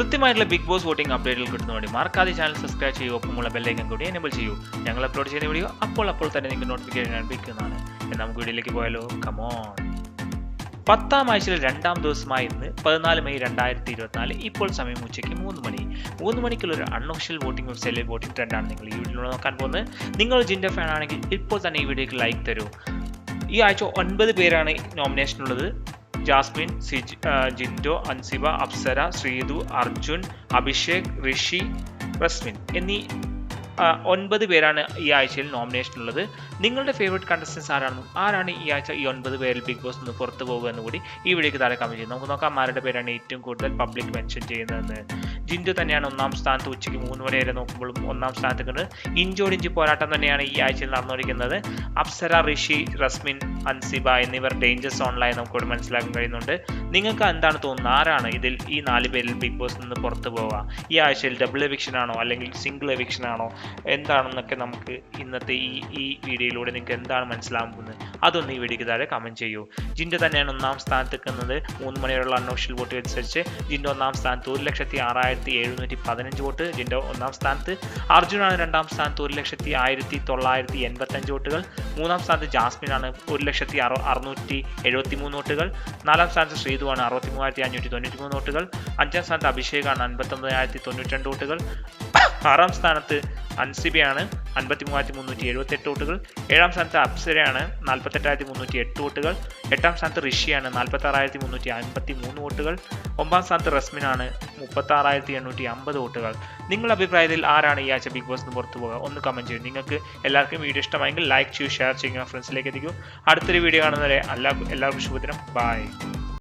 കൃത്യമായിട്ടുള്ള big boss voting അപ്ഡേറ്റുകൾ കിട്ടുന്ന വേണ്ടി മറക്കാതെ ചാനൽ സബ്സ്ക്രൈബ് ചെയ്യൂ, ഒപ്പമുള്ള ബെല്ലൈക്കൻ കൂടി എനേബിൾ ചെയ്യൂ. ഞങ്ങൾ അപ്ലോഡ് ചെയ്യുന്ന വീഡിയോ അപ്പോൾ തന്നെ നിങ്ങൾക്ക് നോട്ടിഫിക്കേഷൻ ലഭിക്കുന്നതാണ്. നമുക്ക് വീഡിയോയിലേക്ക് പോയാലോ, കമോൺ. 10ാം ആഴ്ചയിലെ 2ാം ദിവസമായ ഇന്ന് 14 മെയ് 2024. ഇപ്പോൾ സമയം ഉച്ചയ്ക്ക് 3 മണി. 3 മണിക്കുള്ള ഒരു അൺഒഫീഷ്യൽ വോട്ടിംഗ് വെബ്സൈറ്റിലെ വോട്ടിംഗ് ട്രെൻഡാണ് നിങ്ങൾ ഈ വീഡിയോയിലൂടെ നോക്കാൻ പോകുന്നത്. നിങ്ങൾ ജിൻഡോ ഫാൻ ആണെങ്കിൽ ഇപ്പോൾ തന്നെ ഈ വീഡിയോക്ക് ലൈക്ക് തരൂ. ഈ ആഴ്ച 9 പേരാണ് നോമിനേഷൻ ഉള്ളത്. ജാസ്മിൻ, ജിൻഡോ, അൻസിബ, അപ്സര, ശ്രീതു, അർജുൻ, അഭിഷേക്, ഋഷി, റസ്മിൻ എന്നീ 9 പേരാണ് ഈ ആഴ്ചയിൽ നോമിനേഷൻ ഉള്ളത്. നിങ്ങളുടെ ഫേവറേറ്റ് കണ്ടസ്റ്റൻസ് ആരാണ് ഈ ആഴ്ച ഈ 9 പേരിൽ ബിഗ് ബോസ് നിന്ന് പുറത്തു പോകുക എന്ന് കൂടി ഈ വീഡിയോക്ക് താഴെ കമന്റ് ചെയ്യും. നമുക്ക് നോക്കാം ആരുടെ പേരാണ് ഏറ്റവും കൂടുതൽ പബ്ലിക് മെൻഷൻ ചെയ്യുന്നതെന്ന്. ജിൻഡോ തന്നെയാണ് 1ാം സ്ഥാനത്ത്. ഉച്ചയ്ക്ക് 3 മണി വരെ നോക്കുമ്പോഴും 1ാം സ്ഥാനത്ത് ഇഞ്ചോടിഞ്ച് പോരാട്ടം തന്നെയാണ് ഈ ആഴ്ചയിൽ നടന്നുകൊണ്ടിരിക്കുന്നത്. അപ്സര, ഋഷി, റസ്മിൻ, അൻസിബ എന്നിവർ ഡേഞ്ചർ സോണിലായി നമുക്കിവിടെ മനസ്സിലാക്കാൻ കഴിയുന്നുണ്ട്. നിങ്ങൾക്ക് എന്താണ് തോന്നുന്നത്, ആരാണ് ഇതിൽ ഈ 4 പേരിൽ ബിഗ് ബോസ് നിന്ന് പുറത്തു പോവുക? ഈ ആഴ്ചയിൽ ഡബിൾ എവിക്ഷൻ ആണോ അല്ലെങ്കിൽ സിംഗിൾ എവിക്ഷൻ ആണോ എന്താണെന്നൊക്കെ നമുക്ക് ഇന്നത്തെ ഈ വീഡിയോയിലൂടെ നിങ്ങൾക്ക് എന്താണ് മനസ്സിലാകുന്നത് അതൊന്ന് ഈ വീഡിയോക്ക് താഴെ കമന്റ് ചെയ്യൂ. ജിൻഡോ തന്നെയാണ് 1ാം സ്ഥാനത്ത് നിൽക്കുന്നത്. 3 മണിവരെയുള്ള അൺഒഫീഷ്യൽ വോട്ട് അനുസരിച്ച് ജിൻഡോ 1ാം സ്ഥാനത്ത് 1,06,715 വോട്ട്. ജിൻഡോ 1ാം സ്ഥാനത്ത്. അർജുനാണ് 2ാം സ്ഥാനത്ത് 1,01,975 വോട്ടുകൾ. 3ാം സ്ഥാനത്ത് ജാസ്മിനാണ് 1,06,673 വോട്ടുകൾ. 4ാം സ്ഥാനത്ത് ശ്രീതുവാണ് 63,593 വോട്ടുകൾ. 5ാം സ്ഥാനത്ത് അഭിഷേകാണ് 59,092 വോട്ടുകൾ. 6ാം സ്ഥാനത്ത് അൻസിബയാണ് 53,378 വോട്ടുകൾ. 7ാം സ്ഥാനത്ത് അപ്സരയാണ് 48,308 വോട്ടുകൾ. 8ാം സ്ഥാനത്ത് ഋഷിയാണ് 46,353 വോട്ടുകൾ. 9ാം സ്ഥാനത്ത് റസ്മിനാണ് 36,850 വോട്ടുകൾ. നിങ്ങളുടെ അഭിപ്രായത്തിൽ ആരാണ് ഈ ആഴ്ച ബിഗ് ബോസിന് പുറത്തു പോകുക ഒന്ന് കമന്റ് ചെയ്യും. നിങ്ങൾക്ക് എല്ലാവർക്കും വീഡിയോ ഇഷ്ടമായെങ്കിൽ ലൈക്ക് ചെയ്യൂ, ഷെയർ ചെയ്യുക, ഫ്രണ്ട്സിലേക്ക് എത്തിക്കൂ. അടുത്തൊരു വീഡിയോ കാണുന്നവരെ എല്ലാവർക്കും ശുഭദിനം. ബൈ.